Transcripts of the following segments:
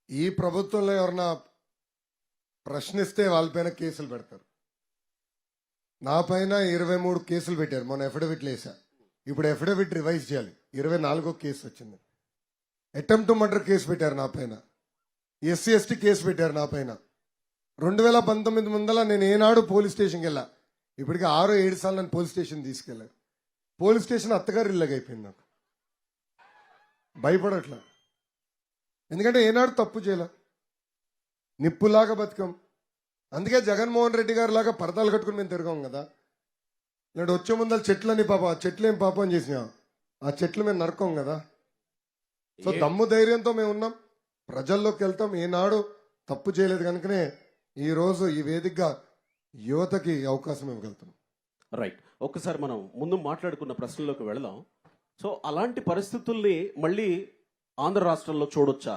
ఈ ప్రభుత్వంలో ఎవరన్నా ప్రశ్నిస్తే వాళ్ళపైన కేసులు పెడతారు. నా పైన 23 కేసులు పెట్టారు. మొన్న అఫిడవిట్లు వేసా. ఇప్పుడు అఫిడవిట్ రివైజ్ చేయాలి. 24వ కేసు వచ్చింది. అటెంప్ట్ మర్డర్ కేసు పెట్టారు నా పైన. ఎస్సీ ఎస్టీ కేసు పెట్టారు నా పైన. 2019 ముందల నేను ఏనాడు పోలీస్ స్టేషన్కి వెళ్ళా. ఇప్పటికి 6-7 సార్లు నన్ను పోలీస్ స్టేషన్ తీసుకెళ్లారు. పోలీస్ స్టేషన్ అత్తగారు ఇల్లగైపోయింది నాకు. భయపడట్లా. ఎందుకంటే ఏనాడు తప్పు చేయలే. నిప్పులాగా బతికాం. అందుకే జగన్మోహన్ రెడ్డి గారి లాగా పరదాలు కట్టుకుని మేము తిరగాం కదా. నేను వచ్చే ముందర చెట్లని పాపం, ఆ చెట్లు ఏం పాపం చేసినా, ఆ చెట్లు మేము నరకం కదా. సో దమ్ము ధైర్యంతో మేము ఉన్నాం, ప్రజల్లోకి వెళ్తాం. ఏనాడు తప్పు చేయలేదు కనుకనే ఈ రోజు ఈ వేదికగా యువతకి అవకాశం ఇవ్వగలుగుతాం. రైట్, ఒక్కసారి మనం ముందు మాట్లాడుకున్న ప్రశ్నలోకి వెళదాం. సో అలాంటి పరిస్థితుల్ని మళ్ళీ ఆంధ్ర రాష్ట్రంలో చూడొచ్చా?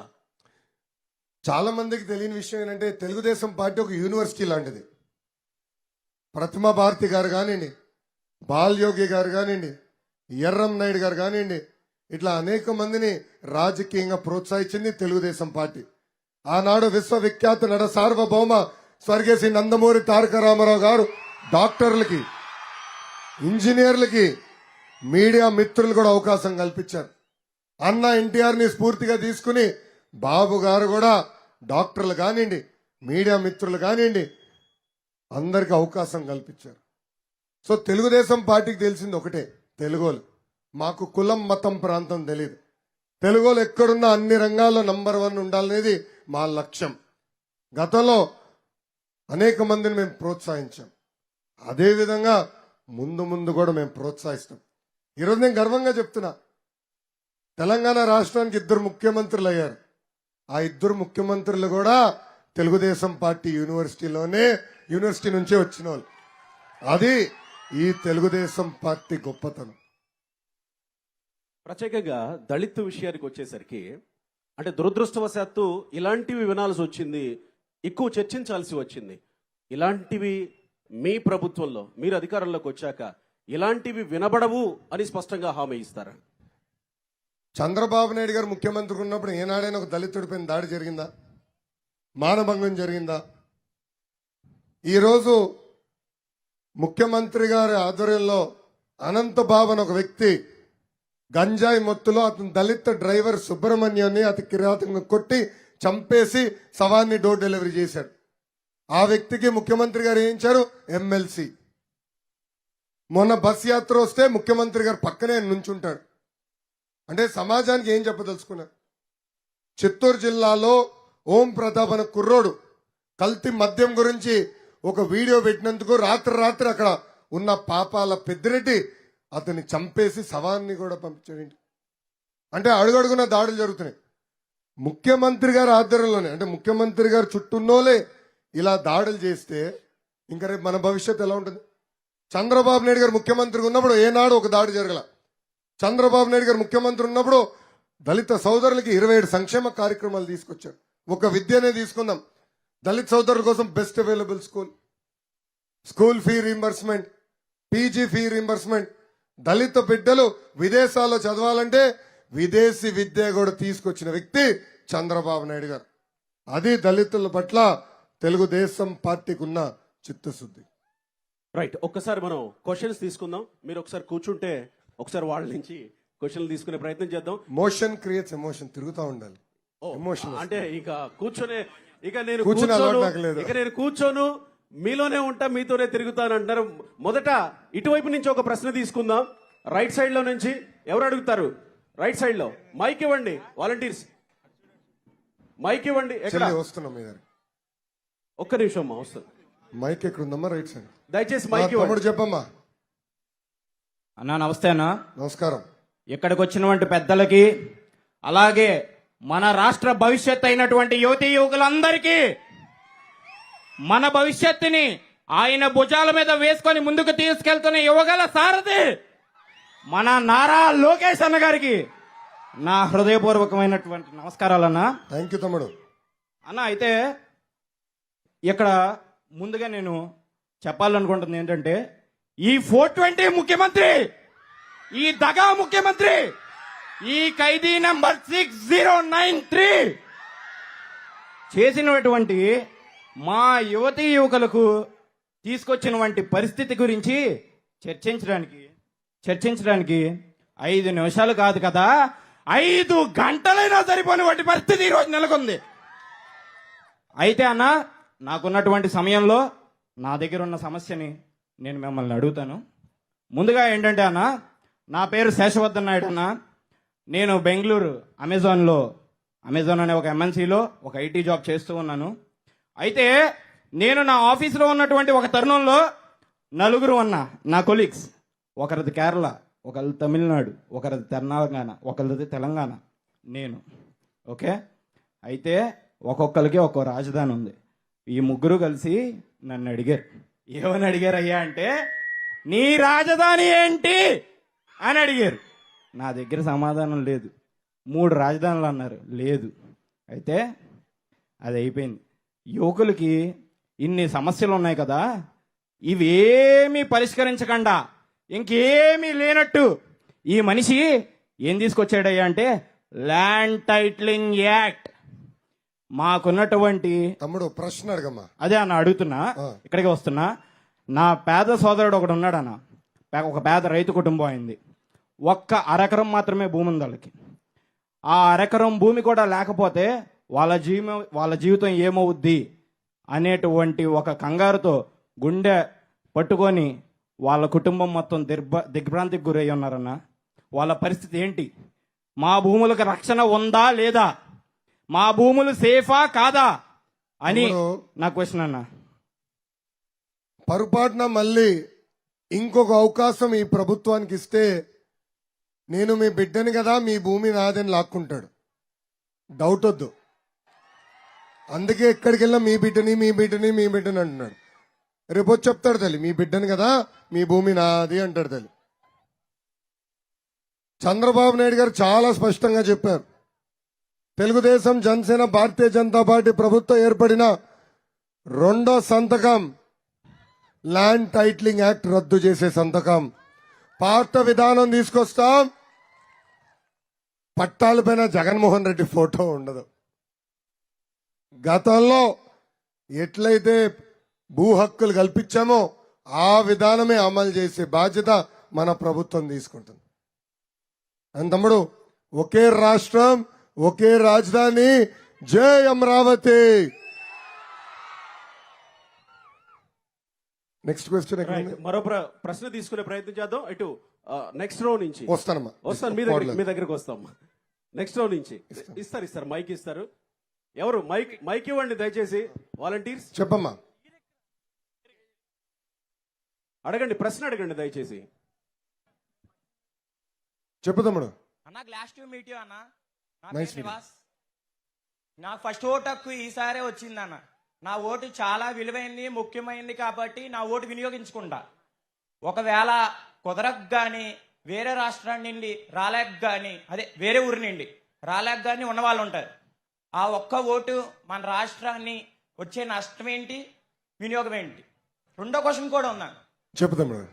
చాలా మందికి తెలియని విషయం ఏంటంటే తెలుగుదేశం పార్టీ ఒక యూనివర్సిటీ లాంటిది. ప్రతిమా భారతి గారు కానివ్వండి, బాలయోగి గారు కానివ్వండి, ఎర్రం నాయుడు గారు కానివ్వండి, ఇట్లా అనేక మందిని రాజకీయంగా ప్రోత్సహించింది తెలుగుదేశం పార్టీ. ఆనాడు విశ్వవిఖ్యాత నట సార్వభౌమ స్వర్గీయ శ్రీ నందమూరి తారక రామారావు గారు డాక్టర్లకి, ఇంజనీర్లకి, మీడియా మిత్రులు కూడా అవకాశం కల్పించారు. అన్న ఎన్టీఆర్ ని స్ఫూర్తిగా తీసుకుని బాబు గారు కూడా డాక్టర్లు కానివ్వండి, మీడియా మిత్రులు కానివ్వండి, అందరికి అవకాశం కల్పించారు. సో తెలుగుదేశం పార్టీకి తెలిసింది ఒకటే, తెలుగోలు. మాకు కులం మతం ప్రాంతం తెలియదు. తెలుగోలు ఎక్కడున్నా అన్ని రంగాల్లో నంబర్ 1 ఉండాలనేది మా లక్ష్యం. గతంలో అనేక మందిని మేము ప్రోత్సహించాం. అదేవిధంగా ముందు ముందు కూడా మేము ప్రోత్సహిస్తాం. ఈరోజు నేను గర్వంగా చెప్తున్నా, తెలంగాణ రాష్ట్రానికి 2 ముఖ్యమంత్రులు అయ్యారు. ఆ 2 ముఖ్యమంత్రులు కూడా తెలుగుదేశం పార్టీ యూనివర్సిటీ నుంచే వచ్చిన వాళ్ళు. అది ఈ తెలుగుదేశం పార్టీ గొప్పతనం. ప్రత్యేకంగా దళిత విషయానికి వచ్చేసరికి అంటే దురదృష్టవశాత్తు ఇలాంటివి వినాల్సి వచ్చింది, ఎక్కువ చర్చించాల్సి వచ్చింది. ఇలాంటివి మీ ప్రభుత్వంలో మీరు అధికారంలోకి వచ్చాక ఇలాంటివి వినబడవు అని స్పష్టంగా హామీ ఇస్తారా? చంద్రబాబు నాయుడు గారు ముఖ్యమంత్రి ఉన్నప్పుడు ఏనాడైనా ఒక దళితుడిపైన దాడి జరిగిందా? మానభంగం జరిగిందా? ఈరోజు ముఖ్యమంత్రి గారి ఆధ్వర్యంలో అనంతబాబు అని ఒక వ్యక్తి గంజాయి మొత్తులో అతని దళిత డ్రైవర్ సుబ్రహ్మణ్యాన్ని అతి కిరాతకంగా కొట్టి చంపేసి శవాన్ని డోర్ డెలివరీ చేశాడు. ఆ వ్యక్తికి ముఖ్యమంత్రి గారు వేయించారు ఎమ్మెల్సీ. మొన్న బస్ యాత్ర వస్తే ముఖ్యమంత్రి గారు పక్కనే నుంచుంటాడు. అంటే సమాజానికి ఏం చెప్పదలుచుకున్నారు? చిత్తూరు జిల్లాలో ఓం ప్రతాప్ అనే కుర్రోడు కల్తీ మద్యం గురించి ఒక వీడియో పెట్టినందుకు రాత్రి అక్కడ ఉన్న పాపాల పెద్దిరెడ్డి అతన్ని చంపేసి శవాన్ని కూడా పంపించాడు. అంటే అడుగడుగున దాడులు జరుగుతున్నాయి. ముఖ్యమంత్రి గారి ఆధ్వర్యంలోనే, అంటే ముఖ్యమంత్రి గారు చుట్టూన్నోలే ఇలా దాడులు చేస్తే ఇంకా రేపు మన భవిష్యత్తు ఎలా ఉంటుంది? చంద్రబాబు నాయుడు గారు ముఖ్యమంత్రిగా ఉన్నప్పుడు ఏనాడు ఒక దాడి జరగల. చంద్రబాబు నాయుడు గారు ముఖ్యమంత్రి ఉన్నప్పుడు దళిత సోదరులకి 27 సంక్షేమ కార్యక్రమాలు తీసుకొచ్చారు. ఒక విద్యనే తీసుకుందాం, దళిత సోదరుల కోసం best available school fee reimbursement, PG fee reimbursement. దళిత బిడ్డలు విదేశాల్లో చదవాలంటే విదేశీ విద్య కూడా తీసుకొచ్చిన వ్యక్తి చంద్రబాబు నాయుడు గారు. అది దళితుల పట్ల తెలుగుదేశం పార్టీకి ఉన్న చిత్తశుద్ధి. రైట్, ఒక్కసారి మనం క్వశ్చన్స్ తీసుకుందాం. మీరు ఒకసారి కూర్చుంటే ఒకసారి వాళ్ళ నుంచి క్వశ్చన్లు తీసుకునే ప్రయత్నం చేద్దాం. మోషన్ క్రియేట్స్ ఎమోషన్, తిరుగుతూ ఉండాలి. ఎమోషన్ అంటే ఇక నేను కూర్చోను మీలోనే ఉంటా, మీతోనే తిరుగుతాను అంటారు. మొదట ఇటువైపు నుంచి ఒక ప్రశ్న తీసుకుందాం. రైట్ సైడ్ లో నుంచి ఎవరు అడుగుతారు? రైట్ సైడ్ లో మైక్ ఇవ్వండి. వాలంటీర్స్ మైక్ ఇవ్వండి. వస్తున్నాం, ఒక్క నిమిషం అమ్మా, వస్తుంది. మైక్ ఎక్కడ ఉందమ్మా? Right side. దయచేసి మైక్ ఇవ్వండి. చెప్పమ్మా. అన్నా నమస్తే అన్నా. నమస్కారం. ఇక్కడికి వచ్చినటువంటి పెద్దలకి, అలాగే మన రాష్ట్ర భవిష్యత్ అయినటువంటి యువతీ యువకులందరికీ, మన భవిష్యత్తుని ఆయన భుజాల మీద వేసుకొని ముందుకు తీసుకెళ్తున్న యువగల సారథి మన నారా లోకేష్ అన్న గారికి నా హృదయపూర్వకమైనటువంటి నమస్కారాలన్నా. థ్యాంక్ యూ తమ్ముడు. అన్న, అయితే ఇక్కడ ముందుగా నేను చెప్పాలనుకుంటుంది ఏంటంటే, ఈ 420 ముఖ్యమంత్రి, ఈ దగా ముఖ్యమంత్రి, ఈ ఖైదీ నంబర్ 6093 చేసినటువంటి మా యువతీ యువకులకు తీసుకొచ్చినటువంటి పరిస్థితి గురించి చర్చించడానికి 5 నిమిషాలు కాదు కదా, 5 గంటలైనా సరిపోయినటువంటి పరిస్థితి ఈరోజు నెలకొంది. అయితే అన్న, నాకున్నటువంటి సమయంలో నా దగ్గర ఉన్న సమస్యని నేను మిమ్మల్ని అడుగుతాను. ముందుగా ఏంటంటే అన్న, నా పేరు శేషవర్ధన్ నాయుడు అన్న. నేను బెంగళూరు అమెజాన్ అనే ఒక ఎంఎన్సీలో ఒక ఐటీ జాబ్ చేస్తూ ఉన్నాను. అయితే నేను నా ఆఫీసులో ఉన్నటువంటి ఒక తరుణంలో నలుగురు నా కొలీగ్స్, ఒకరిది కేరళ, ఒకరిది తమిళనాడు, ఒకరిది తెలంగాణ, ఒకరిది తెలంగాణ, నేను. ఓకే, అయితే ఒక్కొక్కరికి ఒక్కో రాజధాని ఉంది. ఈ ముగ్గురు కలిసి నన్ను అడిగారు. ఏమని అడిగారు అయ్యా అంటే, నీ రాజధాని ఏంటి అని అడిగారు. నా దగ్గర సమాధానం లేదు. 3 రాజధానులు అన్నారు, లేదు. అయితే అది అయిపోయింది. యువకులకి ఇన్ని సమస్యలు ఉన్నాయి కదా, ఇవేమీ పరిష్కరించకుండా ఇంకేమీ లేనట్టు ఈ మనిషి ఏం తీసుకొచ్చాడయ్యా అంటే, ల్యాండ్ టైటిలింగ్ యాక్ట్. మాకున్నటువంటి తమ్ముడు ప్రశ్న అడగమ్మా. అదే అన్న అడుగుతున్నా, ఇక్కడికి వస్తున్నా. నా పేద సోదరుడు ఒకడు ఉన్నాడు అన్న, ఒక పేద రైతు కుటుంబం అయింది. ఒక్క అరెకరం మాత్రమే భూమి ఉంది వాళ్ళకి. ఆ అరెకరం భూమి కూడా లేకపోతే వాళ్ళ జీవితం ఏమవుద్ది అనేటువంటి ఒక కంగారుతో గుండె పట్టుకొని వాళ్ళ కుటుంబం మొత్తం దిగ్భ్రాంతికి గురై ఉన్నారన్న. వాళ్ళ పరిస్థితి ఏంటి? మా భూములకు రక్షణ ఉందా లేదా, మా భూములు సేఫా కాదా అని నా క్వశ్చన్ అన్న. పొరపాటున మళ్ళీ ఇంకొక అవకాశం ఈ ప్రభుత్వానికి ఇస్తే, నేను మీ బిడ్డని కదా, మీ భూమి నాదని లాక్కుంటాడు. డౌట్ వద్దు. అందుకే ఎక్కడికి వెళ్ళినా మీ బిడ్డని అంటున్నాడు. రేపు వచ్చి చెప్తాడు తల్లి, మీ బిడ్డని కదా, మీ భూమి నాది అంటాడు తల్లి. చంద్రబాబు నాయుడు గారు చాలా స్పష్టంగా చెప్పారు. తెలుగుదేశం, జనసేన, భారతీయ జనతా పార్టీ ప్రభుత్వం ఏర్పడిన 2వ సంతకం ల్యాండ్ టైటిలింగ్ యాక్ట్ రద్దు చేసే సంతకం. పాత విధానం తీసుకొస్తాం. పట్టాలపైన జగన్మోహన్ రెడ్డి ఫోటో ఉండదు. గతంలో ఎట్లయితే భూ హక్కులు కల్పించామో ఆ విధానమే అమలు చేసే బాధ్యత మన ప్రభుత్వం తీసుకుంటుంది. అని తమ్ముడు, ఒకే రాష్ట్రం, ఒకే రాజధాని, జై అమరావతి. Next question. మరో ప్రశ్న తీసుకునే ప్రయత్నం చేద్దాం. ఇటు నెక్స్ట్ రో నుంచి వస్తాను. మీ దగ్గరికి వస్తాం. నెక్స్ట్ రో నుంచి ఇస్తారు మైక్ ఇస్తారు. ఎవరు మైక్ ఇవ్వండి దయచేసి. వాలంటీర్స్ చెప్పమ్మా. అడగండి, ప్రశ్న అడగండి దయచేసి. చెప్పు తమ్ముడు. అన్న, గ్లాస్ టు మీట్ యు అన్న. నా Nice పేరు నివాస్. నా ఫస్ట్ ఓటు హక్కు ఈసారే వచ్చిందన్న. నా ఓటు చాలా విలువైంది, ముఖ్యమైనది కాబట్టి నా ఓటు వినియోగించుకుంటా. ఒకవేళ కుదరకు గాని, వేరే రాష్ట్రం నుండి రాలేక గాని, వేరే ఊరి నుండి రాలేక గాని ఉన్న వాళ్ళు ఉంటారు. ఆ ఒక్క ఓటు మన రాష్ట్రాన్ని వచ్చే నష్టం ఏంటి, వినియోగం ఏంటి? 2వ క్వశ్చన్ కూడా ఉన్నాను. చెప్పు తమ్ముడు.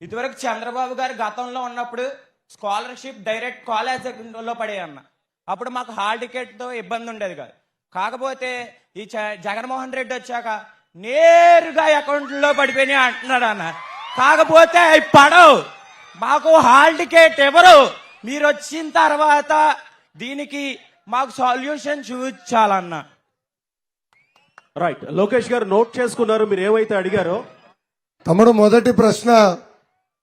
ఇదివరకు చంద్రబాబు గారు గతంలో ఉన్నప్పుడు స్కాలర్షిప్ డైరెక్ట్ కాలేజీలో పడేయన్న. అప్పుడు మాకు హాల్ టికెట్ తో ఇబ్బంది ఉండేది కాదు. కాకపోతే ఈ జగన్మోహన్ రెడ్డి వచ్చాక నేరుగా అకౌంట్లో పడిపోయినాయి అంటున్నాడు అన్న. కాకపోతే అవి పడవు, మాకు హాల్ టికెట్ ఎవరు. మీరు వచ్చిన తర్వాత దీనికి మాకు సొల్యూషన్ చూపించాలన్న. రైట్, లోకేష్ గారు నోట్ చేసుకున్నారు మీరు ఏవైతే అడిగారో. తమ్ముడు, మొదటి ప్రశ్న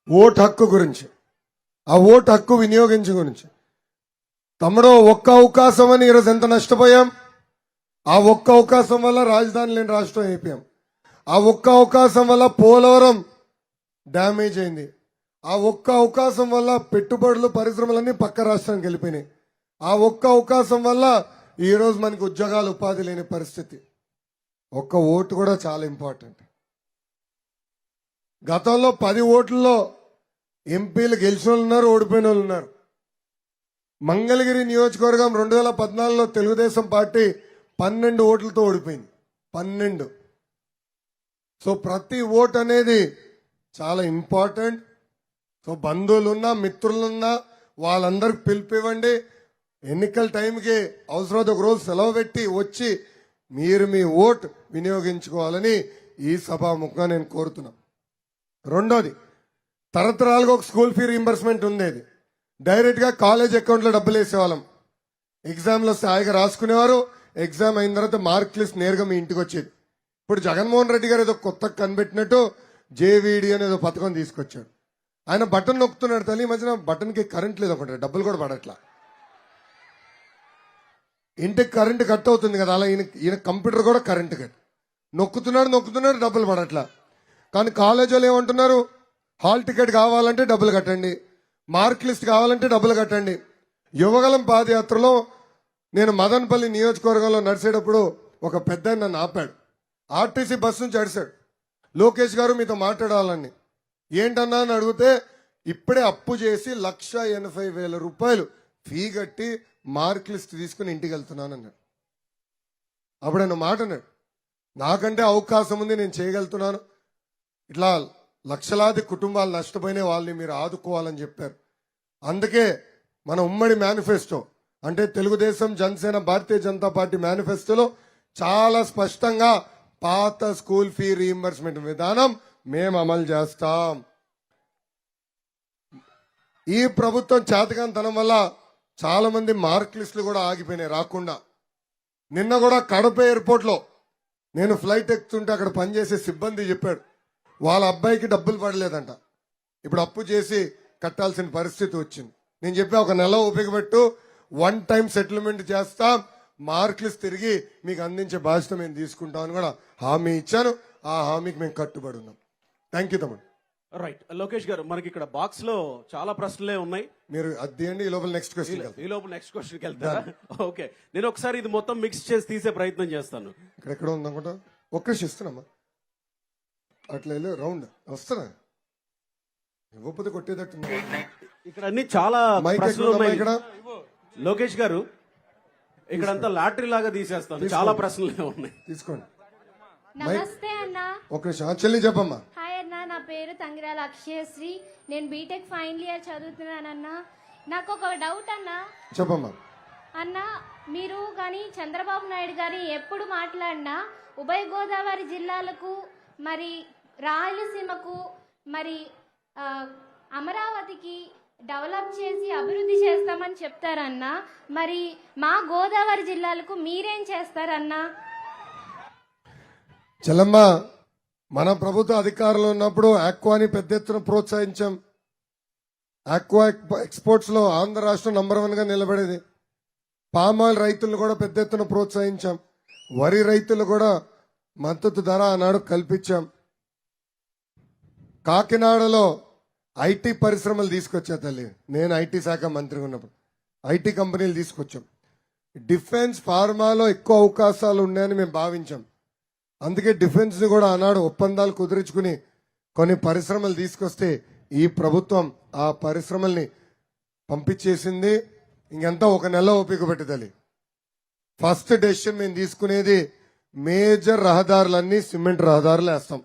ఓటు హక్కు గురించి, ఆ ఓటు హక్కు వినియోగించు గురించి. తమ్ముడు, ఒక్క అవకాశం అని ఈరోజు ఎంత నష్టపోయాం. ఆ ఒక్క అవకాశం వల్ల రాజధాని లేని రాష్ట్రం అయిపోయాం. ఆ ఒక్క అవకాశం వల్ల పోలవరం డ్యామేజ్ అయింది. ఆ ఒక్క అవకాశం వల్ల పెట్టుబడులు, పరిశ్రమలన్నీ పక్క రాష్ట్రానికి వెళ్ళిపోయినాయి. ఆ ఒక్క అవకాశం వల్ల ఈరోజు మనకి ఉద్యోగాలు, ఉపాధి లేని పరిస్థితి. ఒక్క ఓటు కూడా చాలా ఇంపార్టెంట్. గతంలో 10 ఓట్లలో ఎంపీలు గెలిచిన వాళ్ళు ఉన్నారు, ఓడిపోయిన వాళ్ళు ఉన్నారు. మంగళగిరి నియోజకవర్గం 2014లో తెలుగుదేశం పార్టీ 12 ఓట్లతో ఓడిపోయింది. 12. సో ప్రతి ఓట్ అనేది చాలా ఇంపార్టెంట్. సో బంధువులున్నా, మిత్రులున్నా వాళ్ళందరికి పిలిపివ్వండి. ఎన్నికల టైంకి అవసరమైతే ఒక రోజు సెలవు పెట్టి వచ్చి మీరు మీ ఓట్ వినియోగించుకోవాలని ఈ సభాముఖంగా నేను కోరుతున్నా. రెండోది, తరతరాలుగా ఒక స్కూల్ ఫీ రీంబర్స్మెంట్ ఉండేది. డైరెక్ట్ గా కాలేజ్ అకౌంట్ లో డబ్బులు వేసేవాళ్ళం. ఎగ్జామ్లో వస్తే హాయిగా రాసుకునేవారు. ఎగ్జామ్ అయిన తర్వాత మార్క్ లిస్ట్ నేరుగా మీ ఇంటికి వచ్చేది. ఇప్పుడు జగన్మోహన్ రెడ్డి గారు ఏదో కొత్త కనిపెట్టినట్టు జేవీడి అని ఏదో పథకం తీసుకొచ్చాడు. ఆయన బటన్ నొక్కుతున్నాడు తల్లి. ఈ మధ్యన బటన్ కి కరెంట్ లేదు ఒకటి, డబ్బులు కూడా పడట్లా. ఇంటికి కరెంట్ కట్ అవుతుంది కదా, అలా ఈయన కంప్యూటర్ కూడా కరెంట్ కట్. నొక్కుతున్నాడు డబ్బులు పడట్లా. కానీ కాలేజ్ వాళ్ళు ఏమంటున్నారు, హాల్ టికెట్ కావాలంటే డబ్బులు కట్టండి, మార్క్ లిస్ట్ కావాలంటే డబ్బులు కట్టండి. యువగలం పాదయాత్రలో నేను మదనపల్లి నియోజకవర్గంలో నడిచేటప్పుడు ఒక పెద్ద నన్ను ఆపాడు. ఆర్టీసీ బస్సు నుంచి అడిశాడు, లోకేష్ గారు మీతో మాట్లాడాలని. ఏంటన్నా అని అడిగితే, ఇప్పుడే అప్పు చేసి 1,80,000 రూపాయలు ఫీ కట్టి మార్క్ లిస్ట్ తీసుకుని ఇంటికి వెళ్తున్నాను అన్నాడు. అప్పుడు ఆయన మాట అన్నాడు, నాకంటే అవకాశం ఉంది, నేను చేయగలుగుతున్నాను. ఇట్లా లక్షలాది కుటుంబాలు నష్టపోయిన వాళ్ళని మీరు ఆదుకోవాలని చెప్పారు. అందుకే మన ఉమ్మడి మేనిఫెస్టో అంటే తెలుగుదేశం, జనసేన, భారతీయ జనతా పార్టీ మేనిఫెస్టోలో చాలా స్పష్టంగా పాత స్కూల్ ఫీ రీయింబర్స్మెంట్ విధానం మేము అమలు చేస్తాం. ఈ ప్రభుత్వం చేతకానితనం వల్ల చాలా మంది మార్క్ లిస్టులు కూడా ఆగిపోయినాయి రాకుండా. నిన్న కూడా కడప ఎయిర్పోర్ట్ లో నేను ఫ్లైట్ ఎక్కుతుంటే అక్కడ పనిచేసే సిబ్బంది చెప్పాడు, వాళ్ళ అబ్బాయికి డబ్బులు పడలేదంట. ఇప్పుడు అప్పు చేసి కట్టాల్సిన పరిస్థితి వచ్చింది. నేను చెప్పా, ఒక నెల ఉపయోగపెట్టు, 1 టైం సెటిల్మెంట్ చేస్తాం, మార్క్ లిస్ట్ తిరిగి మీకు అందించే బాధ్యత మేము తీసుకుంటామని కూడా హామీ ఇచ్చాను. ఆ హామీకి మేము కట్టుబడి ఉన్నాం. థ్యాంక్ యూ తమ్ముడు. రైట్, లోకేష్ గారు, మనకి ఇక్కడ బాక్స్ లో చాలా ప్రశ్నలే ఉన్నాయి. మీరు అద్దేయండి, ఈ లోపల నెక్స్ట్ క్వశ్చన్. ఈ లోపు నెక్స్ట్ క్వశ్చన్కి వెళ్తారా? ఓకే, నేను ఒకసారి ఇది మొత్తం మిక్స్ చేసి తీసే ప్రయత్నం చేస్తాను. ఇక్కడ ఉందనుకుంటా, ఒక్క నిమిషం ఇస్తున్నామా, అట్లా వెళ్ళి రౌండ్ వస్తున్నా, ఇవ్వకపోతే కొట్టేటట్టు. ఇక్కడ అన్ని చాలా మైక్ ప్రశ్నలు ఎక్కడ ఉన్నాయి. ఇక్కడ లోకేష్ గారు, ఇక్కడంతా లాటరీ లాగా తీసేస్తాను, చాలా ప్రశ్నలే ఉన్నాయి. తీసుకోండి. నమస్తే అన్న. ఒక నిమిషం చెల్లి చెప్పమ్మా. హాయ్ అన్న, నా పేరు తంగిరాల అక్షయశ్రీ. నేను బీటెక్ ఫైనల్ ఇయర్ చదువుతున్నానన్న. నాకు ఒక డౌట్ అన్న. చెప్పమ్మా. అన్న, మీరు కానీ చంద్రబాబు నాయుడు గారు ఎప్పుడు మాట్లాడినా ఉభయ గోదావరి జిల్లాలకు, మరి రాయలసీమకు, మరి అమరావతికి డెవలప్ చేసి అభివృద్ధి చేస్తామని చెప్తారన్నా. మరి మా గోదావరి జిల్లాలకు మీరేం చేస్తారన్నా? చెల్లమ్మ, మన ప్రభుత్వ అధికారంలో ఉన్నప్పుడు ఆక్వాని పెద్ద ఎత్తున ప్రోత్సహించాం. ఆక్వా ఎక్స్పోర్ట్స్ లో ఆంధ్ర రాష్ట్రం నంబర్ 1 గా నిలబడేది. పామాయిల్ రైతులను కూడా పెద్ద ఎత్తున ప్రోత్సహించాం. వరి రైతులు కూడా మద్దతు ధర ఆనాడు కల్పించాం. కాకినాడలో ఐటీ పరిశ్రమలు తీసుకొచ్చా తల్లి. నేను ఐటీ శాఖ మంత్రిగా ఉన్నప్పుడు ఐటీ కంపెనీలు తీసుకొచ్చాం. డిఫెన్స్, ఫార్మాలో ఎక్కువ అవకాశాలు ఉన్నాయని మేము భావించాం. అందుకే డిఫెన్స్ ని కూడా ఆనాడు ఒప్పందాలు కుదుర్చుకుని కొన్ని పరిశ్రమలు తీసుకొస్తే ఈ ప్రభుత్వం ఆ పరిశ్రమల్ని పంపించేసింది. ఇంకెంత ఒక నెల ఓపిక పెట్టదలి. ఫస్ట్ డెసిషన్ మేము తీసుకునేది మేజర్ రహదారులన్నీ సిమెంట్ రహదారులు వేస్తాం.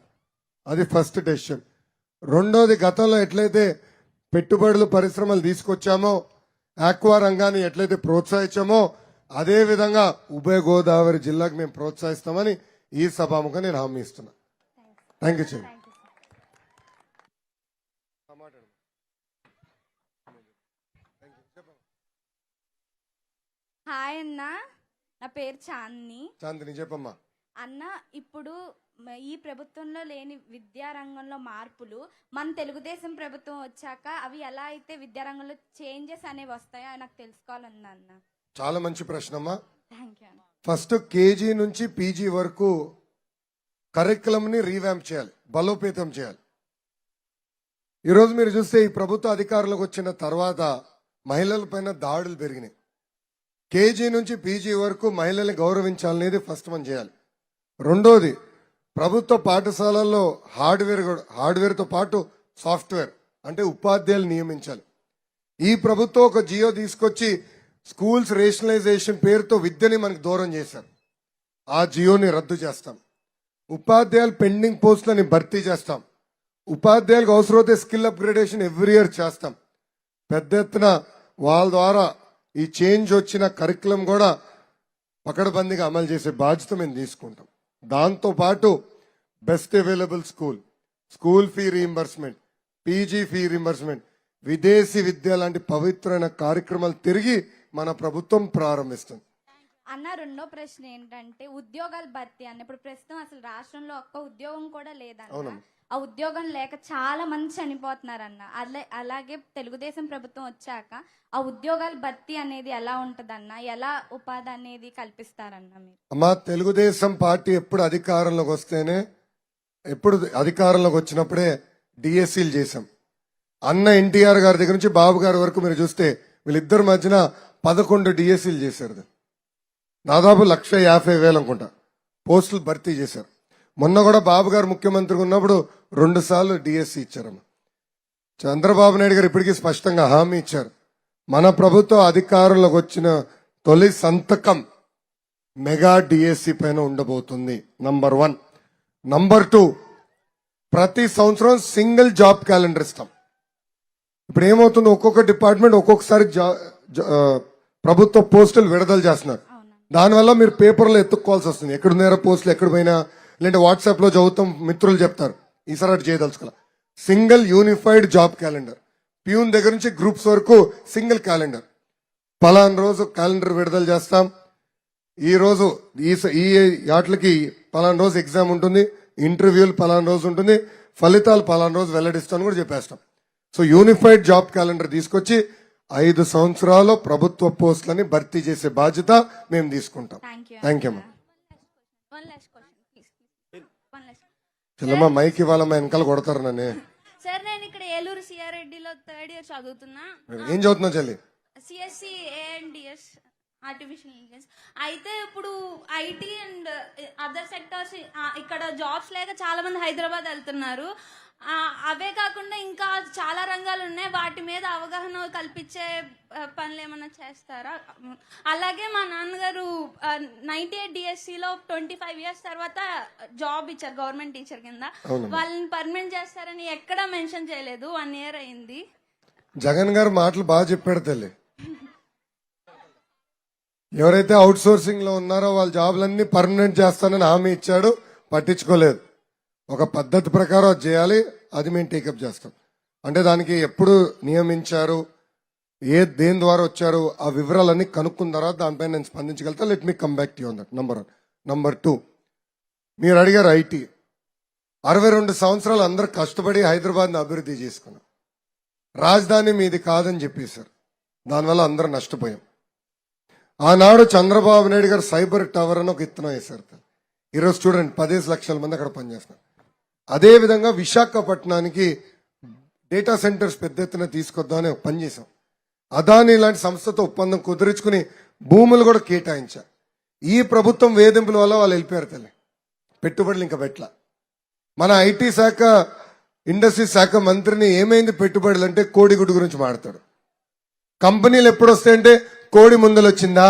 అది ఫస్ట్ డెసిషన్. రెండోది, గతంలో ఎట్లయితే పెట్టుబడులు పరిశ్రమలు తీసుకొచ్చామో, ఆక్వా రంగాన్ని ఎట్లయితే ప్రోత్సహించామో, అదే విధంగా ఉభయ గోదావరి జిల్లాకు మేము ప్రోత్సహిస్తామని ఈ సభాముఖంగా నేను హామీ ఇస్తున్నా. థ్యాంక్ యూ చెల్లి. హాయ్ అన్న, నా పేరు చాందిని చెప్పమ్మా. అన్న, ఇప్పుడు ఈ ప్రభుత్వంలో లేని విద్యారంగంలో మార్పులు మన తెలుగుదేశం ప్రభుత్వం వచ్చాక అవి ఎలా అయితే విద్యారంగంలో చేంజెస్ అనేవి వస్తాయో నాకు తెలుసుకోవాలన్నా అన్న. చాలా మంచి ప్రశ్న అమ్మా. థ్యాంక్ యూ అన్న. ఫస్ట్ కేజీ నుంచి పీజీ వరకు కరికులం ని రీవ్యాంప్ చేయాలి, బలోపేతం చేయాలి. ఈరోజు మీరు చూస్తే ఈ ప్రభుత్వ అధికారులకు వచ్చిన తర్వాత మహిళల పైన దాడులు పెరిగినాయి. కేజీ నుంచి పీజీ వరకు మహిళల్ని గౌరవించాలనేది ఫస్ట్ మనం చేయాలి. రెండోది, ప్రభుత్వ పాఠశాలల్లో హార్డ్వేర్తో పాటు సాఫ్ట్వేర్ అంటే ఉపాధ్యాయులు నియమించాలి. ఈ ప్రభుత్వం ఒక జియో తీసుకొచ్చి స్కూల్స్ రేషనలైజేషన్ పేరుతో విద్యని మనకు దూరం చేశారు. ఆ జియోని రద్దు చేస్తాం. ఉపాధ్యాయులు పెండింగ్ పోస్టులని భర్తీ చేస్తాం. ఉపాధ్యాయులకు అవసరమైతే స్కిల్ అప్గ్రేడేషన్ ఎవ్రీ ఇయర్ చేస్తాం. పెద్ద ఎత్తున వాళ్ళ ద్వారా ఈ చేంజ్ వచ్చిన కరికులం కూడా పకడ్బందీగా అమలు చేసే బాధ్యత మేము తీసుకుంటాం. దాంతో పాటు best available school fee reimbursement, PG fee reimbursement, విదేశీ విద్య లాంటి పవిత్రమైన కార్యక్రమాలు తిరిగి మన ప్రభుత్వం ప్రారంభిస్తుంది. అన్న రెండో ప్రశ్న ఏంటంటే ఉద్యోగాల భర్తీ అన్న. ఇప్పుడు ప్రస్తుతం అసలు రాష్ట్రంలో ఒక్క ఉద్యోగం కూడా లేదన్న. అవునమ్మా. ఆ ఉద్యోగం లేక చాలా మంది చనిపోతున్నారన్న. అలాగే తెలుగుదేశం ప్రభుత్వం వచ్చాక ఆ ఉద్యోగాల భర్తీ అనేది ఎలా ఉంటదన్న, ఎలా ఉపాధి అనేది కల్పిస్తారన్న మీరు? అమ్మా, తెలుగుదేశం పార్టీ ఎప్పుడు అధికారంలోకి వస్తేనే, ఎప్పుడు అధికారంలోకి వచ్చినప్పుడే డిఎస్సీలు చేశాం. అన్న ఎన్టీఆర్ గారి దగ్గర నుంచి బాబు గారి వరకు మీరు చూస్తే వీళ్ళిద్దరి మధ్యన 11 డిఎస్సీలు చేశారు. దాదాపు 1,50,000 అనుకుంటా పోస్టులు భర్తీ చేశారు. మొన్న కూడా బాబు గారు ముఖ్యమంత్రిగా ఉన్నప్పుడు 2 సార్లు డిఎస్సీ ఇచ్చారమ్మా. చంద్రబాబు నాయుడు గారు ఇప్పటికీ స్పష్టంగా హామీ ఇచ్చారు, మన ప్రభుత్వం అధికారంలోకి వచ్చిన తొలి సంతకం మెగా డిఎస్సీ పైన ఉండబోతుంది. నంబర్ 1. నంబర్ 2, ప్రతి సంవత్సరం సింగిల్ జాబ్ క్యాలెండర్ ఇస్తాం. ఇప్పుడు ఏమవుతుంది, ఒక్కొక్క డిపార్ట్మెంట్ ఒక్కొక్కసారి ప్రభుత్వ పోస్టులు విడుదల చేస్తున్నారు. దానివల్ల మీరు పేపర్లో ఎత్తుక్కోవాల్సి వస్తుంది, ఎక్కడున్నారో పోస్టులు ఎక్కడ పోయినా, లేదంటే వాట్సాప్ లో చదువుతాం, మిత్రులు చెప్తారు. ఈసారి అటు చేయదలుచుకోవాలి. Single unified job calendar, peon దగ్గర నుంచి గ్రూప్స్ వరకు సింగిల్ క్యాలెండర్. పలానా రోజు క్యాలెండర్ విడుదల చేస్తాం, ఈ రోజు ఈ వాటికి పలానా రోజు ఎగ్జామ్ ఉంటుంది, ఇంటర్వ్యూలు పలానా రోజు ఉంటుంది, ఫలితాలు పలానా రోజు వెల్లడిస్తాను కూడా చెప్పేస్తాం. సో యూనిఫైడ్ జాబ్ క్యాలెండర్ తీసుకొచ్చి 5 సంవత్సరాలు ప్రభుత్వ పోస్టులని భర్తీ చేసే బాధ్యత మేము తీసుకుంటాం. థ్యాంక్ యూ అమ్మా. చెల్లమ్మ మైక్ ఇవ్వాలమ్మా, వెనకాల కొడతారు నన్ను. సార్ నేను ఇక్కడ ఏలూరు సిఆర్రెడ్డిలో 3rd ఇయర్ చదువుతున్నా. ఏం చదువుతున్నావు చెల్లి? CSC AMDS artificial intelligence. అయితే ఇప్పుడు ఐటీ అండ్ అదర్ సెక్టర్స్ ఇక్కడ జాబ్స్ లేక చాలా మంది హైదరాబాద్ వెళ్తున్నారు. అవే కాకుండా ఇంకా చాలా రంగాలు ఉన్నాయి, వాటి మీద అవగాహన కల్పించే పనులు ఏమైనా చేస్తారా? అలాగే మా నాన్నగారు 98 డిఎస్సిలో 25 years తర్వాత జాబ్ ఇచ్చారు గవర్నమెంట్ టీచర్ కింద. వాళ్ళని పర్మనెంట్ చేస్తారని ఎక్కడా మెన్షన్ చేయలేదు. 1 year అయింది. జగన్ గారు మాటలు బాగా చెప్పాడు తల్లి. ఎవరైతే అవుట్ సోర్సింగ్ లో ఉన్నారో వాళ్ళ జాబ్లన్నీ పర్మనెంట్ చేస్తానని హామీ ఇచ్చాడు, పట్టించుకోలేదు. ఒక పద్ధతి ప్రకారం అది చేయాలి, అది మేము టేకప్ చేస్తాం. అంటే దానికి ఎప్పుడు నియమించారు, దేని ద్వారా వచ్చారు, ఆ వివరాలన్నీ కనుక్కున్న తర్వాత దానిపైన నేను స్పందించగలుగుతా. Let me come back to you on that. Number 1. Number 2, మీరు అడిగారు ఐటీ. 62 సంవత్సరాలు అందరూ కష్టపడి హైదరాబాద్ని అభివృద్ధి చేసుకున్నాం. రాజధాని మీది కాదని చెప్పేశారు, దానివల్ల అందరూ నష్టపోయాం. ఆనాడు చంద్రబాబు నాయుడు గారు సైబర్ టవర్ అని ఒక ఇత్తనం వేశారు. ఈరోజు చూడండి 15 లక్షల మంది అక్కడ పనిచేస్తున్నారు. అదే విధంగా విశాఖపట్నానికి డేటా సెంటర్స్ పెద్ద ఎత్తున తీసుకొద్దామని పని చేశాం. అదాని లాంటి సంస్థతో ఒప్పందం కుదుర్చుకుని భూములు కూడా కేటాయించారు. ఈ ప్రభుత్వం వేధింపుల వల్ల వాళ్ళు వెళ్ళిపోయారు తల్లి, పెట్టుబడులు ఇంకా పెట్టలా. మన ఐటీ శాఖ ఇండస్ట్రీ శాఖ మంత్రిని ఏమైంది పెట్టుబడులు అంటే కోడిగుడ్డు గురించి మాట్లాడతాడు. కంపెనీలు ఎప్పుడు వస్తాయంటే కోడి ముందలు వచ్చిందా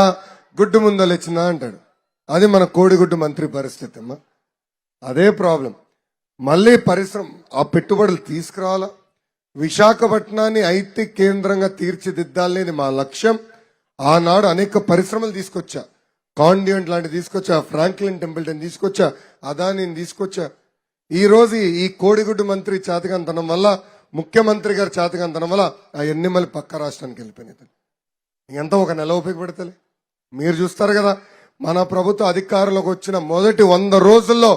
గుడ్డు ముందలు వచ్చిందా అంటాడు. అది మన కోడిగుడ్డు మంత్రి పరిస్థితి అమ్మా. అదే ప్రాబ్లం. మళ్ళీ పరిశ్రమ ఆ పెట్టుబడులు తీసుకురావాలా, విశాఖపట్నాన్ని ఐటీ కేంద్రంగా తీర్చిదిద్దాలనేది మా లక్ష్యం. ఆనాడు అనేక పరిశ్రమలు తీసుకొచ్చా, కాండియంట్ లాంటి తీసుకొచ్చా, ఫ్రాంక్లిన్ టెంపుల్టన్ తీసుకొచ్చా, అదానిని తీసుకొచ్చా. ఈ రోజు ఈ కోడిగుడ్డు మంత్రి చేతకంతనం వల్ల, ముఖ్యమంత్రి గారి చేతకంతనం వల్ల అవన్నీ మళ్ళీ పక్క రాష్ట్రానికి వెళ్ళిపోయినాయి. ఎంత ఒక నెల ఉపయోగపడతలే. మీరు చూస్తారు కదా, మన ప్రభుత్వ అధికారంలోకి వచ్చిన మొదటి 100 రోజుల్లో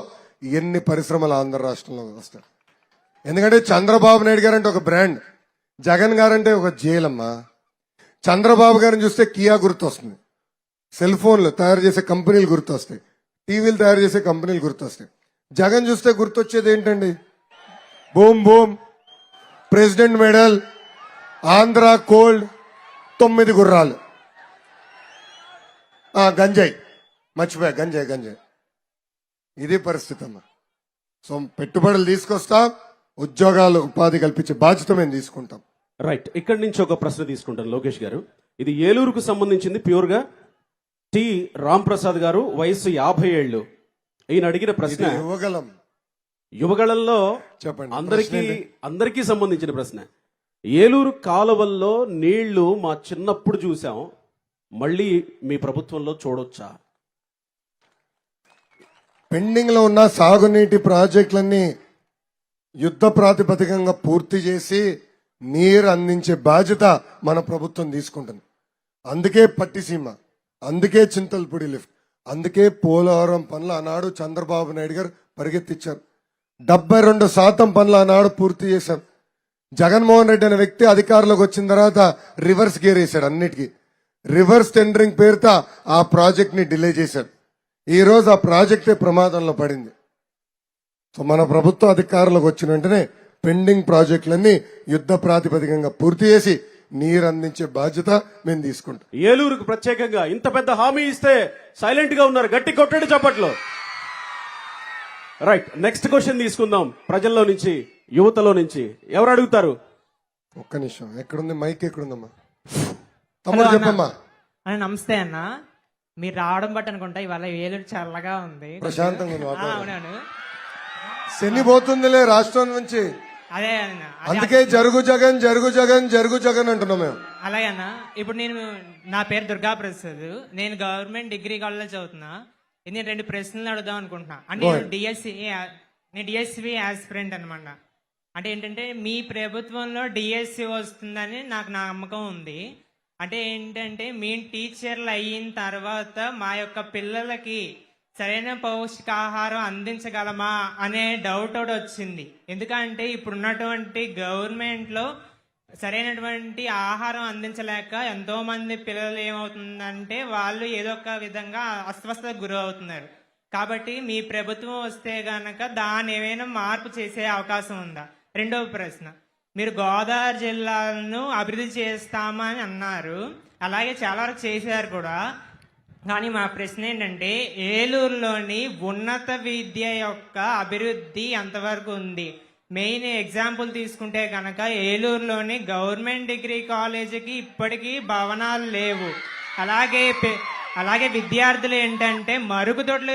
ఎన్ని పరిశ్రమలు ఆంధ్ర రాష్ట్రంలో వస్తాయి. ఎందుకంటే చంద్రబాబు నాయుడు గారు అంటే ఒక బ్రాండ్, జగన్ గారంటే ఒక జైలమ్మా. చంద్రబాబు గారిని చూస్తే కియా గుర్తొస్తుంది, సెల్ ఫోన్లు తయారు చేసే కంపెనీలు గుర్తొస్తాయి, టీవీలు తయారు చేసే కంపెనీలు గుర్తొస్తాయి. జగన్ చూస్తే గుర్తొచ్చేది ఏంటండి? Boom boom, president medal, Andhra cold, 9 గుర్రాలు, గంజాయి, మర్చిపోయా గంజాయి. ఇది పరిస్థితి అమ్మా. సో పెట్టుబడులు తీసుకొస్తాం, ఉద్యోగాలు ఉపాధి కల్పించే బాధ్యత మేము తీసుకుంటాం. రైట్, ఇక్కడి నుంచి ఒక ప్రశ్న తీసుకుంటాను లోకేష్ గారు. ఇది ఏలూరుకు సంబంధించింది ప్యూర్ గా. టి రాంప్రసాద్ గారు, వయసు 50 ఏళ్ళు. ఈయన అడిగిన ప్రశ్న యువగళంలో చెప్పండి. అందరికీ సంబంధించిన ప్రశ్న. ఏలూరు కాలువల్లో నీళ్లు మా చిన్నప్పుడు చూసాం, మళ్ళీ మీ ప్రభుత్వంలో చూడొచ్చా? పెండింగ్ లో ఉన్న సాగునీటి ప్రాజెక్టులన్నీ యుద్ధ ప్రాతిపదికంగా పూర్తి చేసి నీరు అందించే బాధ్యత మన ప్రభుత్వం తీసుకుంటుంది. అందుకే పట్టిసీమ, అందుకే చింతలపూడి లిఫ్ట్, అందుకే పోలవరం పనులు ఆనాడు చంద్రబాబు నాయుడు గారు పరిగెత్తిచ్చారు. 72% పనులు ఆనాడు పూర్తి చేశారు. జగన్మోహన్ రెడ్డి అనే వ్యక్తి అధికారంలోకి వచ్చిన తర్వాత రివర్స్ గేర్ వేశాడు. అన్నిటికీ రివర్స్ టెండరింగ్ పేరుతో ఆ ప్రాజెక్ట్ ని డిలే చేశాడు. ఈ రోజు ఆ ప్రాజెక్టే ప్రమాదంలో పడింది. సో మన ప్రభుత్వం అధికారంలోకి వచ్చిన వెంటనే పెండింగ్ ప్రాజెక్టులన్నీ యుద్ధ ప్రాతిపదికంగా పూర్తి చేసి నీరు అందించే బాధ్యత మేము తీసుకుంటాం. ఏలూరుకు ప్రత్యేకంగా ఇంత పెద్ద హామీ ఇస్తే సైలెంట్ గా ఉన్నారు. గట్టి కొట్టండి చప్పట్లో. రైట్, నెక్స్ట్ క్వశ్చన్ తీసుకుందాం. ప్రజల్లో నుంచి, యువతలో నుంచి ఎవరు అడుగుతారు? ఒక్క నిమిషం, ఎక్కడుంది మైక్? ఎక్కడుందమ్మా? తమ్ముడు చెప్పమ్మా. నమస్తే అన్న, మీరు రావడం బట్టి అనుకుంటా ఇవాళ ఏలూరు చల్లగా ఉంది. ప్రశాంతంగా ఉంది వాతావరణం. అవునవును, శని పోతుందిలే రాష్ట్రం నుంచి. అదే అన్న, అందుకే జరుగు జగన్ జరుగు జగన్ జరుగు జగన్ అంటున్నాం మేము. అలాగే అన్న. ఇప్పుడు నా పేరు దుర్గా ప్రసాద్, నేను గవర్నమెంట్ డిగ్రీ కాలేజ్ చదువుతున్నా. నేను 2 ప్రశ్నలు అడుగుదాం అనుకుంటున్నా. అంటే నేను డిఎస్సి యాస్పిరెంట్ అనమాట. అంటే ఏంటంటే మీ ప్రభుత్వంలో డిఎస్సి వస్తుందని నాకు నమ్మకం ఉంది. అంటే ఏంటంటే మేము టీచర్లు అయిన తర్వాత మా యొక్క పిల్లలకి సరైన పౌష్టికాహారం అందించగలమా అనే డౌట్ ఒకటి వచ్చింది. ఎందుకంటే ఇప్పుడున్నటువంటి గవర్నమెంట్లో సరైనటువంటి ఆహారం అందించలేక ఎంతో మంది పిల్లలు ఏమవుతుందంటే వాళ్ళు ఏదో ఒక విధంగా అస్వస్థతకు గురి అవుతున్నారు. కాబట్టి మీ ప్రభుత్వం వస్తే గనక దాన్ని ఏమైనా మార్పు చేసే అవకాశం ఉందా? రెండవ ప్రశ్న, మీరు గోదావరి జిల్లాలను అభివృద్ధి చేస్తామని అన్నారు, అలాగే చాలా వరకు చేశారు కూడా. కానీ మా ప్రశ్న ఏంటంటే ఏలూరులోని ఉన్నత విద్య యొక్క అభివృద్ధి ఎంతవరకు ఉంది? మెయిన్ ఎగ్జాంపుల్ తీసుకుంటే కనుక ఏలూరులోని గవర్నమెంట్ డిగ్రీ కాలేజీకి ఇప్పటికీ భవనాలు లేవు. అలాగే విద్యార్థులు ఏంటంటే మరుగుదొడ్లు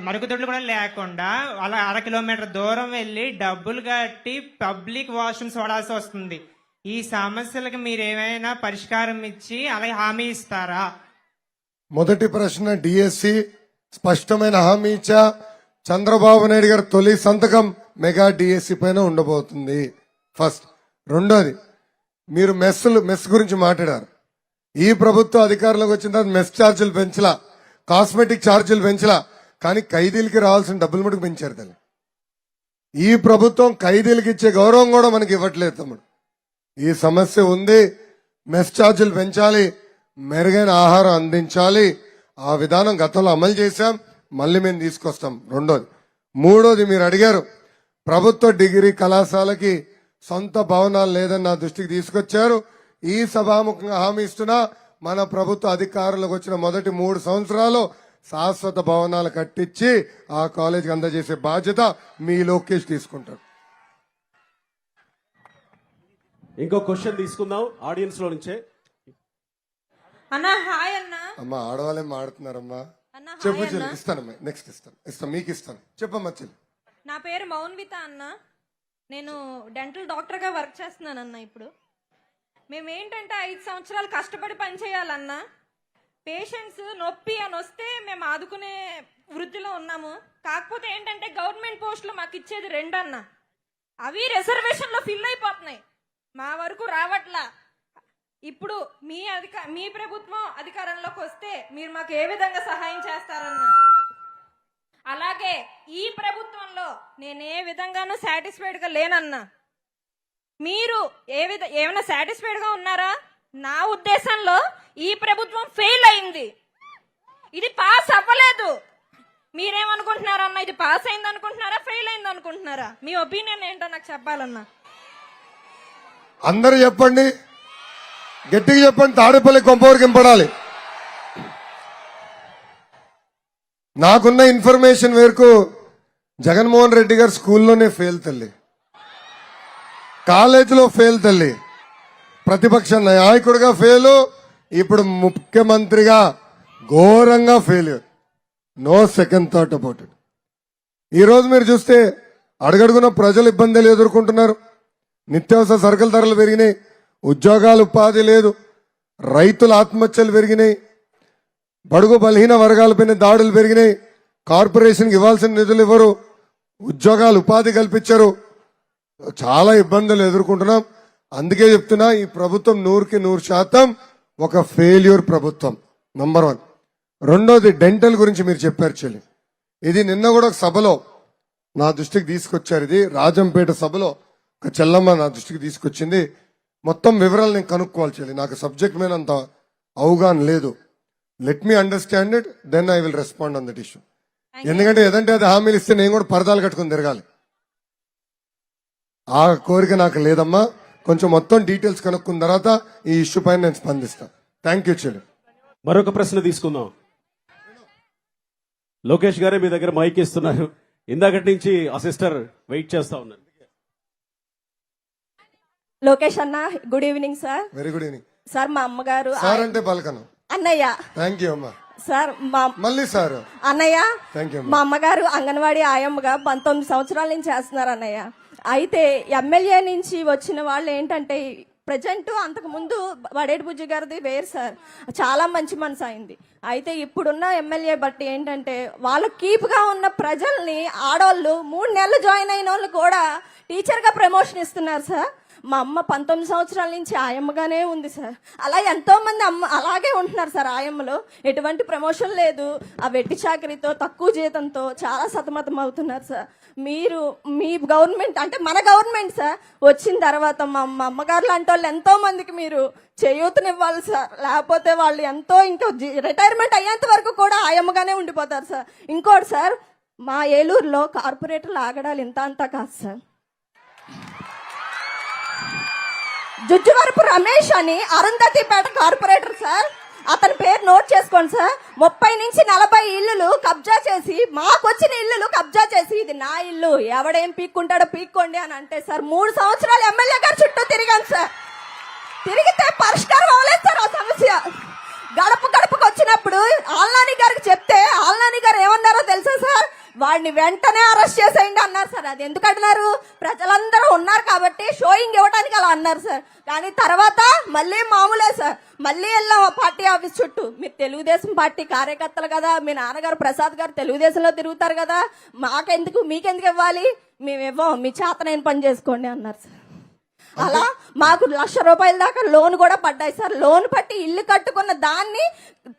మరుగుదొడ్లు కూడా లేకుండా అలా 1/2 కిలోమీటర్ దూరం వెళ్ళి డబ్బులు కట్టి పబ్లిక్ వాష్రూమ్స్ వాడాల్సి వస్తుంది. ఈ సమస్యలకు మీరు ఏమైనా పరిష్కారం ఇచ్చి అలాగే హామీ ఇస్తారా? మొదటి ప్రశ్న, డిఎస్సి స్పష్టమైన హామీ ఇచ్చా. చంద్రబాబు నాయుడు గారు తొలి సంతకం మెగా డిఎస్సి పైన ఉండబోతుంది. ఫస్ట్. రెండోది, మీరు మెస్ గురించి మాట్లాడారు. ఈ ప్రభుత్వం అధికారంలోకి వచ్చిన తర్వాత మెస్ ఛార్జీలు పెంచలా, కాస్మెటిక్ ఛార్జీలు పెంచలా, కానీ ఖైదీలకి రావాల్సిన డబ్బులు మటుకు పెంచారు తల్లి. ఈ ప్రభుత్వం ఖైదీలకి ఇచ్చే గౌరవం కూడా మనకి ఇవ్వట్లేదు తమ్ముడు. ఈ సమస్య ఉంది. మెస్ ఛార్జీలు పెంచాలి, మెరుగైన ఆహారం అందించాలి. ఆ విధానం గతంలో అమలు చేశాం, మళ్ళీ మేము తీసుకొస్తాం. రెండోది. మూడోది, మీరు అడిగారు ప్రభుత్వ డిగ్రీ కళాశాలకి సొంత భవనాలు లేదని నా దృష్టికి తీసుకొచ్చారు. ఈ సభాముఖంగా హామీ ఇస్తున్నా, మన ప్రభుత్వ అధికారంలోకి వచ్చిన మొదటి 3 సంవత్సరాలు శాశ్వత భవనాలు కట్టించి ఆ కాలేజీకి అందజేసే బాధ్యత మీ లోకేష్ తీసుకుంటారు. ఇంకో క్వశ్చన్ తీసుకుందాం ఆడియన్స్ లో నుంచే. అన్న హాయ్ అన్న. అమ్మా, ఆడవాళ్ళేం ఆడుతున్నారమ్మా? అన్న చెప్పు హాయ్ చెల్లి, అన్న. ఇస్తానమ్మా. నెక్స్ట్ ఇస్తాను, మీకు ఇస్తాను. చెప్పమ్మా చెల్లి. నా పేరు మౌన్విత అన్న. నేను డెంటల్ డాక్టర్గా వర్క్ చేస్తున్నానన్న. ఇప్పుడు మేము ఏంటంటే 5 సంవత్సరాలు కష్టపడి పనిచేయాలన్నా. పేషెంట్స్ నొప్పి అని వస్తే మేము ఆదుకునే వృత్తిలో ఉన్నాము. కాకపోతే ఏంటంటే గవర్నమెంట్ పోస్టులు మాకు ఇచ్చేది 2 అన్న. అవి రిజర్వేషన్లో ఫిల్ అయిపోతున్నాయి, మా వరకు రావట్లా. ఇప్పుడు మీ ప్రభుత్వం అధికారంలోకి వస్తే మీరు మాకు ఏ విధంగా సహాయం చేస్తారన్నా? అలాగే ఈ ప్రభుత్వంలో నేను ఏ విధంగానూ సాటిస్ఫైడ్ గా లేనన్నా. మీరు ఏమైనా సాటిస్ఫైడ్ గా ఉన్నారా? నా ఉద్దేశంలో ఈ ప్రభుత్వం ఫెయిల్ అయింది, ఇది పాస్ అవ్వలేదు. మీరేమనుకుంటున్నారన్నా? ఇది పాస్ అయింది అనుకుంటున్నారా, ఫెయిల్ అయింది అనుకుంటున్నారా? మీ ఒపీనియన్ ఏంటో నాకు చెప్పాలన్నా. అందరూ చెప్పండి, గట్టిగా చెప్పండి. తాడేపల్లి కొంపవరకు ఇంపడాలి. నాకున్న ఇన్ఫర్మేషన్ మేరకు జగన్మోహన్ రెడ్డి గారు స్కూల్లోనే ఫెయిల్ తల్లి, కాలేజీలో ఫెయిల్ తల్లి, ప్రతిపక్ష నాయకుడిగా ఫెయిల్, ఇప్పుడు ముఖ్యమంత్రిగా ఘోరంగా failure. No second thought about it. ఈరోజు మీరు చూస్తే అడుగడుగున ప్రజలు ఇబ్బందులు ఎదుర్కొంటున్నారు. నిత్యావసర సరుకుల ధరలు పెరిగినాయి, ఉద్యోగాలు ఉపాధి లేదు, రైతుల ఆత్మహత్యలు పెరిగినాయి, బడుగు బలహీన వర్గాలపైన దాడులు పెరిగినాయి, కార్పొరేషన్కి ఇవ్వాల్సిన నిధులు ఇవ్వరు, ఉద్యోగాలు ఉపాధి కల్పించరు, చాలా ఇబ్బందులు ఎదుర్కొంటున్నాం. అందుకే చెప్తున్నా ఈ ప్రభుత్వం 100% ఒక ఫెయిల్యూర్ ప్రభుత్వం. నంబర్ 1. రెండోది డెంటల్ గురించి మీరు చెప్పారు చెల్లి. ఇది నిన్న కూడా ఒక సభలో నా దృష్టికి తీసుకొచ్చారు. ఇది రాజంపేట సభలో ఒక చెల్లమ్మ నా దృష్టికి తీసుకొచ్చింది. మొత్తం వివరాలు నేను కనుక్కోవాలి చెల్లి, నాకు సబ్జెక్ట్ మీద అంత అవగాహన లేదు. Let me understand it, then I will respond on that issue. ఎందుకంటే ఏదంటే అది హామీలు ఇస్తే నేను కూడా పరదాలు కట్టుకుని తిరగాలి. ఆ కోరిక నాకు లేదమ్మా. కొంచెం మొత్తం డీటెయిల్స్ కనుక్కున్న తర్వాత ఈ ఇష్యూ పైన నేను స్పందిస్తాను. థ్యాంక్ యూ చెల్లి. మరొక ప్రశ్న తీసుకుందాం. లోకేష్ గారే మీ దగ్గర మైక్ ఇస్తున్నారు. ఇందాకటి నుంచి ఆ సిస్టర్ వెయిట్ చేస్తా ఉన్నారు. లోకేష్ అన్న, good evening sir. Very good evening sir మా అమ్మగారు సార్. అంటే పలకను. అన్నయ్య. థ్యాంక్ యూ అమ్మా. సార్ మా మళ్ళీ సార్. అన్నయ్య, థ్యాంక్ యూ మా అమ్మగారు అంగన్వాడీ ఆయమ్మగా 19 సంవత్సరాల నుంచి చేస్తున్నారు అన్నయ్య. అయితే ఎమ్మెల్యే నుంచి వచ్చిన వాళ్ళు ఏంటంటే ప్రజెంట్ అంతకు ముందు వడేటి బుజ్జి గారిది వేరు సార్, చాలా మంచి మనసు అయింది. అయితే ఇప్పుడున్న ఎమ్మెల్యే బట్టి ఏంటంటే వాళ్ళు కీప్గా ఉన్న ప్రజల్ని, ఆడవాళ్ళు 3 నెలలు జాయిన్ అయిన వాళ్ళు కూడా టీచర్గా ప్రమోషన్ ఇస్తున్నారు సార్. మా అమ్మ 19 సంవత్సరాల నుంచి ఆయమ్మగానే ఉంది సార్. అలా ఎంతో మంది అమ్మ అలాగే ఉంటున్నారు సార్. ఆయమ్మలో ఎటువంటి ప్రమోషన్ లేదు, ఆ వెట్టి చాకరీతో తక్కువ జీతంతో చాలా సతమతం అవుతున్నారు సార్. మీరు మీ గవర్నమెంట్ అంటే మన గవర్నమెంట్ సార్ వచ్చిన తర్వాత మా అమ్మగారు లాంటి వాళ్ళు ఎంతో మందికి మీరు చేయూతనివ్వాలి సార్. లేకపోతే వాళ్ళు ఎంతో ఇంకా రిటైర్మెంట్ అయ్యేంత వరకు కూడా ఆయమ్మగానే ఉండిపోతారు సార్. ఇంకోటి సార్, మా ఏలూరులో కార్పొరేటర్లు ఆగడాలు ఇంత అంతా కాదు సార్. జుజ్జువరపు రమేష్ అని అరుంధతిపేట కార్పొరేటర్ సార్, అతని పేరు నోట్ చేసుకోండి సార్. 30 నుంచి 40 ఇల్లులు కబ్జా చేసి, మాకు వచ్చిన ఇల్లులు కబ్జా చేసి ఇది నా ఇల్లు, ఎవడేం పీక్కుంటాడో పీక్కోండి అని అంటే సార్ 3 సంవత్సరాలు ఎమ్మెల్యే గారు చుట్టూ తిరిగాను సార్. తిరిగితే పరిష్కారం అవ్వలేదు సార్ ఆ సమస్య. గడప గడపకు వచ్చినప్పుడు ఆల్నాని గారికి చెప్తే ఆల్నాని గారు ఏమన్నారో తెలుసా సార్, వాడిని వెంటనే అరెస్ట్ చేసేయండి అన్నారు సార్. అది ఎందుకు అన్నారు, ప్రజలందరూ ఉన్నారు కాబట్టి షోయింగ్ ఇవ్వడానికి అలా అన్నారు సార్. కానీ తర్వాత మళ్ళీ మామూలే సార్, మళ్ళీ వెళ్ళాం పార్టీ ఆఫీస్ చుట్టూ. మీరు తెలుగుదేశం పార్టీ కార్యకర్తలు కదా, మీ నాన్నగారు ప్రసాద్ గారు తెలుగుదేశంలో తిరుగుతారు కదా, మాకెందుకు మీకెందుకు ఇవ్వాలి, మేము ఇవ్వం, మీ చేతనైన పని చేసుకోండి అన్నారు సార్. అలా మాకు ₹1,00,000 దాకా లోన్ కూడా పడ్డాయి సార్. లోన్ పట్టి ఇల్లు కట్టుకున్న దాన్ని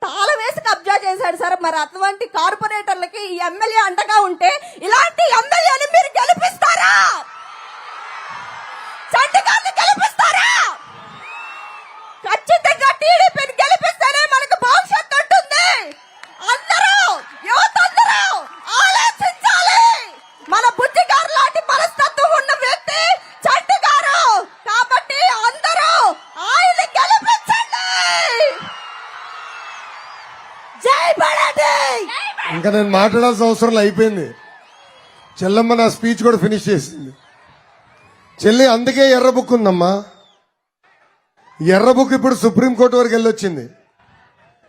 తాళం వేసి కబ్జా చేశాడు సార్. మరి అటువంటి కార్పొరేటర్లకి ఈ ఎమ్మెల్యే అండగా ఉంటే ఇలాంటి ఎమ్మెల్యేని మీరు గెలిపిస్తారా? చండగారిని గెలిపిస్తారా? ఖచ్చితంగా టీడీపీని గెలిపిస్తేనే మనకు భవిష్యత్తు ఉంటుంది. అందరూ యువత అందరూ ఆలోచించాలి. మన బుద్ధి గారు లాంటి మనస్తత్వం ఉన్న వ్యక్తి చంటి గారు, కాబట్టి అందరూ ఆయన గెలిపించండి. జై బడాది. ఇంకా నేను మాట్లాడాల్సిన అవసరం అయిపోయింది. చెల్లమ్మ నా స్పీచ్ కూడా ఫినిష్ చేసింది. చెల్లి అందుకే ఎర్ర బుక్ ఉందమ్మా. ఎర్ర బుక్ ఇప్పుడు సుప్రీంకోర్టు వరకు వెళ్ళొచ్చింది.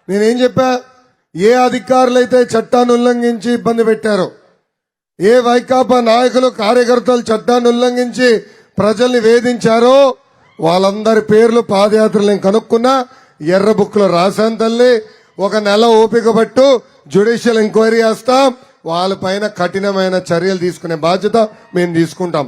నేనేం చెప్పా, ఏ అధికారులైతే చట్టాన్ని ఉల్లంఘించి ఇబ్బంది పెట్టారో, ఏ వైకాపా నాయకులు కార్యకర్తలు చట్టాన్ని ఉల్లంఘించి ప్రజల్ని వేధించారో వాళ్ళందరి పేర్లు పాదయాత్రలు నేను కనుక్కున్నా, ఎర్ర బుక్ లో రాశాను తల్లి. 1 నెల ఓపిక పట్టు, జ్యుడిషియల్ ఎంక్వైరీ చేస్తాం, వాళ్ళపైన కఠినమైన చర్యలు తీసుకునే బాధ్యత మేము తీసుకుంటాం.